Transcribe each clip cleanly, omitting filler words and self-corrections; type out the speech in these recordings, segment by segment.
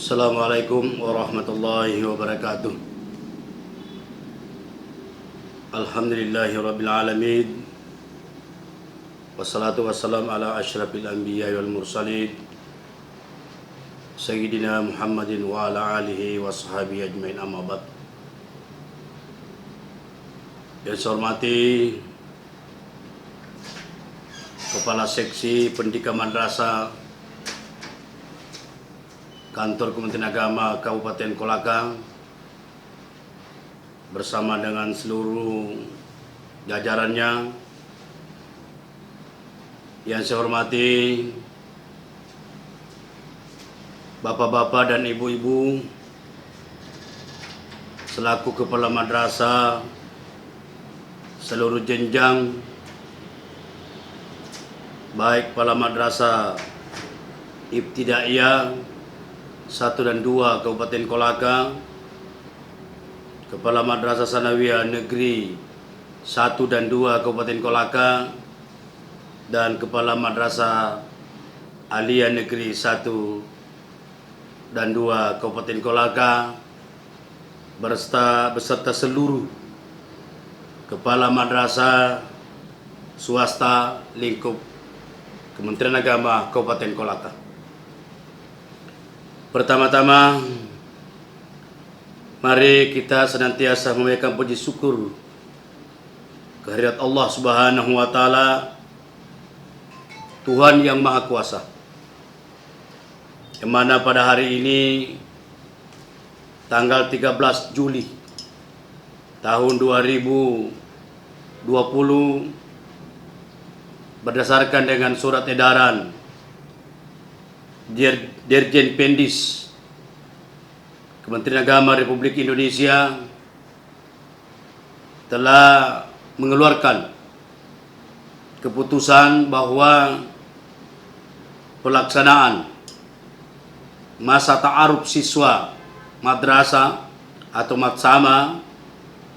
Assalamualaikum warahmatullahi wabarakatuh. Alhamdulillahirabbil alamin. Wassalatu wassalamu ala asyrafil anbiya wal mursalin Sayyidina Muhammadin wa ala alihi wa sahbihi ajmain, amma ba'd. Yang saya hormati Kepala Seksi Pendidikan Madrasah Kantor Kementerian Agama Kabupaten Kolaka bersama dengan seluruh jajarannya. Yang saya hormati bapak-bapak dan ibu-ibu selaku kepala madrasah seluruh jenjang, baik kepala madrasah Ibtidaiyah 1 dan 2 Kabupaten Kolaka, Kepala Madrasah Sanawiyah Negeri 1 dan 2 Kabupaten Kolaka, dan Kepala Madrasah Aliyah Negeri 1 dan 2 Kabupaten Kolaka, beserta seluruh Kepala Madrasah swasta lingkup Kementerian Agama Kabupaten Kolaka. Pertama-tama, mari kita senantiasa menaikkan puji syukur kehadirat Allah Subhanahu wa taala, Tuhan yang Maha Kuasa, yang mana pada hari ini tanggal 13 Juli tahun 2020 berdasarkan dengan surat edaran Dirjen Pendis Kementerian Agama Republik Indonesia telah mengeluarkan keputusan bahwa pelaksanaan masa ta'aruf siswa madrasah atau matsama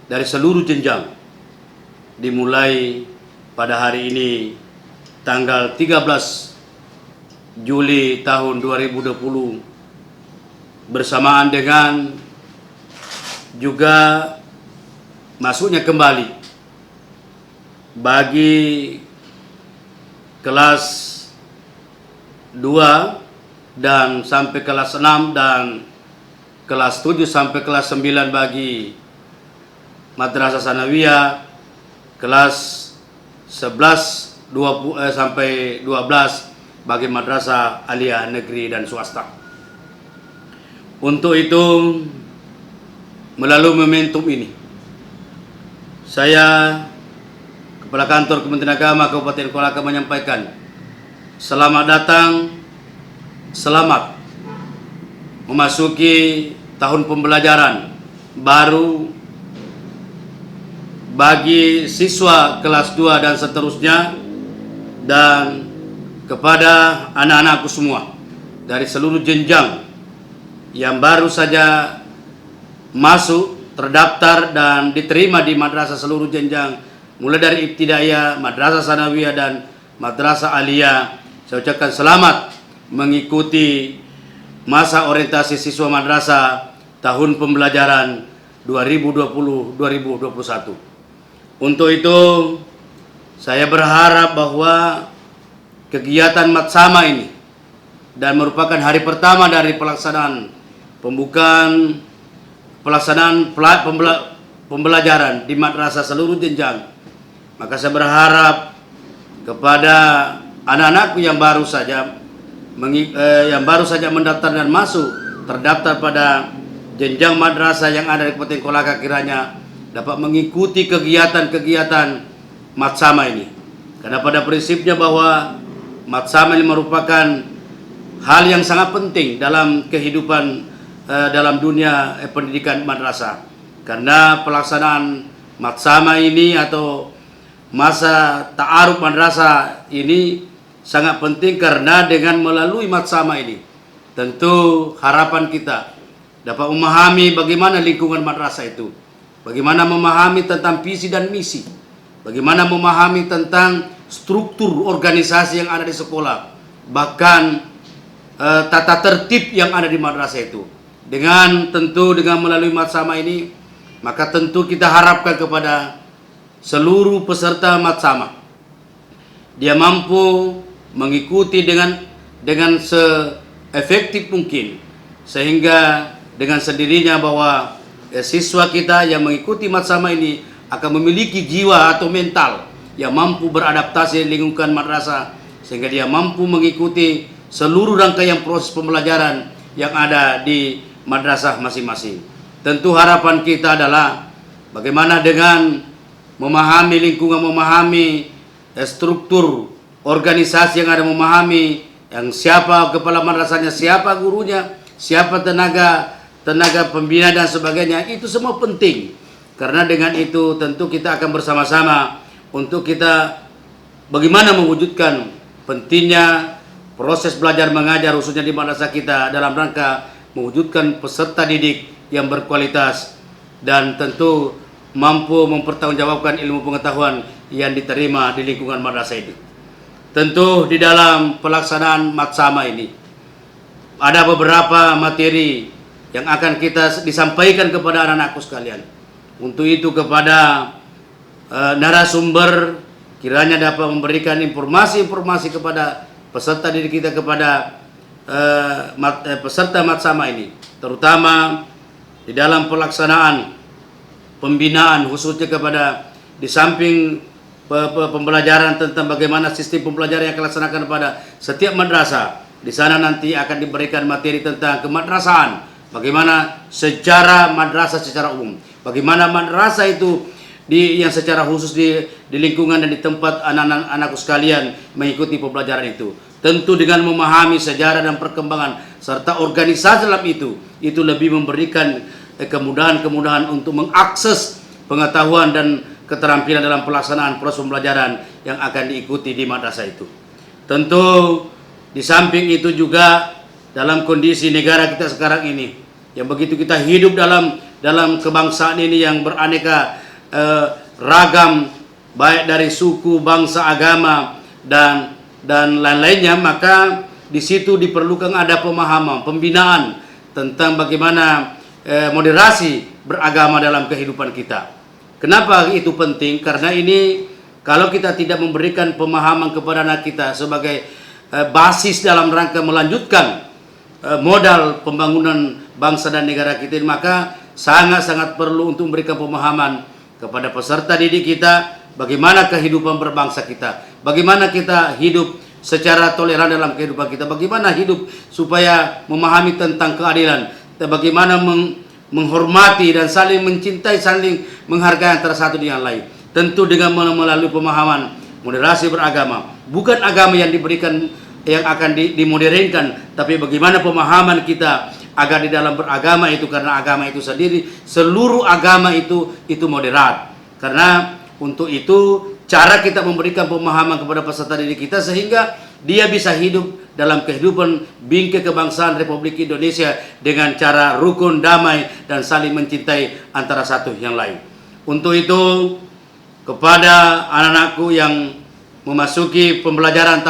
dari seluruh jenjang dimulai pada hari ini tanggal 13 Juli tahun 2020 bersamaan dengan juga masuknya kembali bagi kelas 2 dan sampai kelas 6 dan kelas 7 sampai kelas 9 bagi Madrasah Sanawiyah, kelas 11 sampai 12 bagi Madrasah Aliyah Negeri dan swasta. Untuk itu, melalui momentum ini, saya Kepala Kantor Kementerian Agama Kabupaten Kolaka menyampaikan selamat datang, selamat memasuki tahun pembelajaran baru bagi siswa kelas 2 dan seterusnya, dan kepada anak-anakku semua dari seluruh jenjang yang baru saja masuk, terdaftar dan diterima di madrasah seluruh jenjang mulai dari Ibtidaiyah, Madrasah Sanawiyah dan Madrasah Aliyah. Saya ucapkan selamat mengikuti masa orientasi siswa madrasah tahun pembelajaran 2020-2021. Untuk itu, saya berharap bahwa kegiatan matsama ini dan merupakan hari pertama dari pelaksanaan pembelajaran di madrasah seluruh jenjang. Maka saya berharap kepada anak-anakku yang baru saja mendaftar dan masuk terdaftar pada jenjang madrasah yang ada di Kabupaten Kolaka, kiranya dapat mengikuti kegiatan-kegiatan matsama ini. Karena pada prinsipnya bahwa matsama ini merupakan hal yang sangat penting dalam kehidupan dalam dunia pendidikan madrasah. Karena pelaksanaan matsama ini atau masa ta'aruf madrasah ini sangat penting, karena dengan melalui matsama ini tentu harapan kita dapat memahami bagaimana lingkungan madrasah itu, bagaimana memahami tentang visi dan misi, bagaimana memahami tentang struktur organisasi yang ada di sekolah, bahkan tata tertib yang ada di madrasah itu. Tentu dengan melalui matsama ini, maka tentu kita harapkan kepada seluruh peserta matsama, dia mampu mengikuti dengan seefektif mungkin, sehingga dengan sendirinya bahwa siswa kita yang mengikuti matsama ini akan memiliki jiwa atau mental yang mampu beradaptasi di lingkungan madrasah, sehingga dia mampu mengikuti seluruh rangkaian proses pembelajaran yang ada di madrasah masing-masing. Tentu harapan kita adalah bagaimana dengan memahami lingkungan, memahami struktur organisasi yang ada, memahami yang siapa kepala madrasahnya, siapa gurunya, siapa tenaga pembina dan sebagainya. Itu semua penting, karena dengan itu tentu kita akan bersama-sama untuk kita bagaimana mewujudkan pentingnya proses belajar mengajar khususnya di madrasah kita dalam rangka mewujudkan peserta didik yang berkualitas dan tentu mampu mempertanggungjawabkan ilmu pengetahuan yang diterima di lingkungan madrasah itu. Tentu di dalam pelaksanaan matsama ini ada beberapa materi yang akan kita disampaikan kepada anak-anakku sekalian. Untuk itu kepada narasumber kiranya dapat memberikan informasi-informasi kepada peserta didik kita, kepada peserta matsama ini, terutama di dalam pelaksanaan pembinaan khususnya kepada di samping pembelajaran tentang bagaimana sistem pembelajaran yang akan dilaksanakan pada setiap madrasah. Di sana nanti akan diberikan materi tentang kemadrasahan, bagaimana sejarah madrasah secara umum, bagaimana madrasah itu yang secara khusus di lingkungan dan di tempat anak-anakku sekalian mengikuti pembelajaran itu. Tentu dengan memahami sejarah dan perkembangan serta organisasi dalam itu lebih memberikan kemudahan-kemudahan untuk mengakses pengetahuan dan keterampilan dalam pelaksanaan proses pembelajaran yang akan diikuti di madrasah itu. Tentu di samping itu juga dalam kondisi negara kita sekarang ini yang begitu kita hidup dalam kebangsaan ini yang beraneka ragam, baik dari suku, bangsa, agama dan lain-lainnya, maka di situ diperlukan ada pemahaman, pembinaan tentang bagaimana moderasi beragama dalam kehidupan kita. Kenapa itu penting? Karena ini kalau kita tidak memberikan pemahaman kepada anak kita sebagai basis dalam rangka melanjutkan modal pembangunan bangsa dan negara kita, maka sangat-sangat perlu untuk memberikan pemahaman kepada peserta didik kita bagaimana kehidupan berbangsa kita, bagaimana kita hidup secara toleran dalam kehidupan kita, bagaimana hidup supaya memahami tentang keadilan, bagaimana menghormati dan saling mencintai, saling menghargai antara satu dengan lain. Tentu dengan melalui pemahaman moderasi beragama, bukan agama yang diberikan yang akan dimodernkan, tapi bagaimana pemahaman kita agar di dalam beragama itu, karena agama itu sendiri, seluruh agama itu moderat. Karena untuk itu cara kita memberikan pemahaman kepada peserta didik kita sehingga dia bisa hidup dalam kehidupan bingkai kebangsaan Republik Indonesia dengan cara rukun, damai, dan saling mencintai antara satu yang lain. Untuk itu, kepada anak-anakku yang memasuki pembelajaran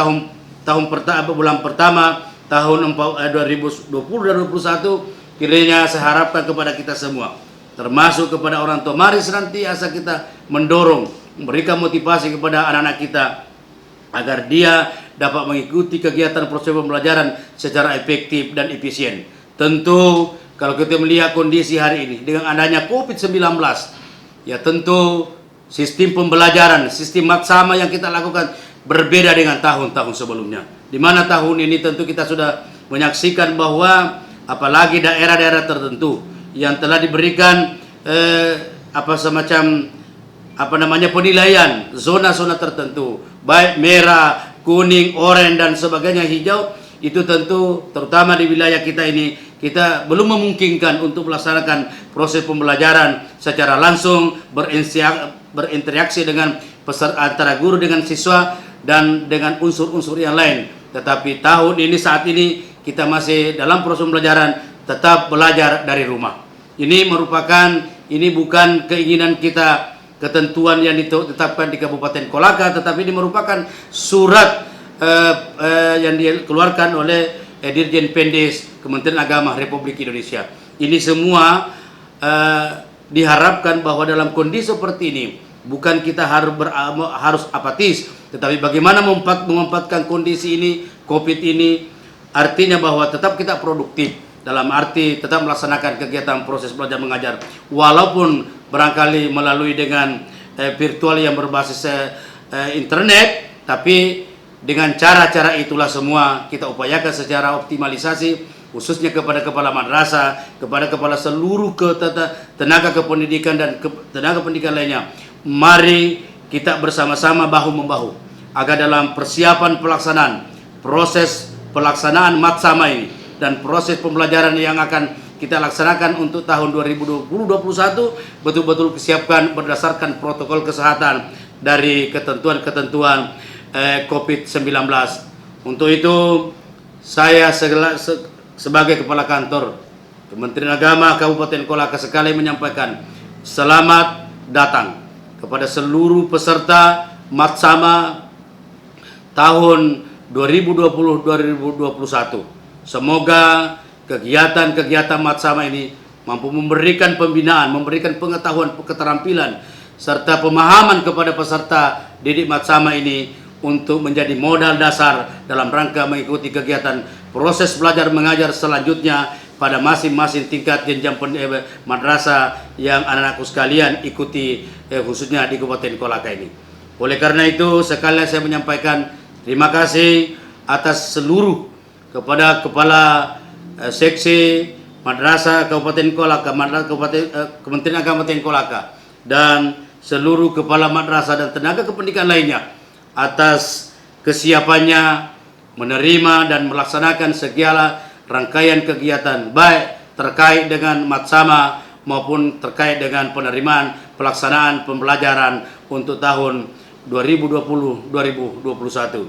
bulan pertama tahun 2020 dan 2021, kiranya saya harapkan kepada kita semua, termasuk kepada orang tua, mari senantiasa kita mendorong, memberikan motivasi kepada anak-anak kita agar dia dapat mengikuti kegiatan proses pembelajaran secara efektif dan efisien. Tentu kalau kita melihat kondisi hari ini dengan adanya COVID-19, ya tentu sistem pembelajaran, sistem matsama yang kita lakukan berbeda dengan tahun-tahun sebelumnya. Di mana tahun ini tentu kita sudah menyaksikan bahwa apalagi daerah-daerah tertentu yang telah diberikan penilaian zona-zona tertentu, baik merah, kuning, oranye dan sebagainya, hijau, itu tentu terutama di wilayah kita ini kita belum memungkinkan untuk melaksanakan proses pembelajaran secara langsung, berinteraksi dengan antara guru dengan siswa dan dengan unsur-unsur yang lain. Tetapi tahun ini, saat ini kita masih dalam proses pembelajaran tetap belajar dari rumah. Ini bukan keinginan kita, ketentuan yang ditetapkan di Kabupaten Kolaka, tetapi ini merupakan surat yang dikeluarkan oleh Dirjen Pendes Kementerian Agama Republik Indonesia. Ini semua diharapkan bahwa dalam kondisi seperti ini bukan kita harus apatis, tetapi bagaimana memanfaatkan kondisi ini, COVID ini, artinya bahwa tetap kita produktif, dalam arti tetap melaksanakan kegiatan proses belajar mengajar, walaupun barangkali melalui dengan virtual yang berbasis internet, tapi dengan cara-cara itulah semua kita upayakan secara optimalisasi, khususnya kepada kepala madrasah, kepada kepala seluruh tenaga kependidikan dan tenaga pendidikan lainnya. Mari kita bersama-sama bahu-membahu agar dalam persiapan pelaksanaan proses pelaksanaan matsama ini dan proses pembelajaran yang akan kita laksanakan untuk tahun 2020-2021 betul-betul disiapkan berdasarkan protokol kesehatan dari ketentuan-ketentuan COVID-19. Untuk itu saya sebagai Kepala Kantor Kementerian Agama Kabupaten Kolaka sekali menyampaikan selamat datang kepada seluruh peserta Matsama tahun 2020-2021. Semoga kegiatan-kegiatan Matsama ini mampu memberikan pembinaan, memberikan pengetahuan, keterampilan, serta pemahaman kepada peserta didik Matsama ini untuk menjadi modal dasar dalam rangka mengikuti kegiatan proses belajar mengajar selanjutnya pada masing-masing tingkat jenjang madrasah yang anak-anakku sekalian ikuti, khususnya di Kabupaten Kolaka ini. Oleh karena itu sekalian saya menyampaikan terima kasih atas seluruh kepada kepala seksi madrasah Kabupaten Kolaka, Kementerian Agama Kabupaten Kolaka, dan seluruh kepala madrasah dan tenaga kependidikan lainnya atas kesiapannya menerima dan melaksanakan segala rangkaian kegiatan baik terkait dengan Matsama maupun terkait dengan penerimaan pelaksanaan pembelajaran untuk tahun 2020-2021.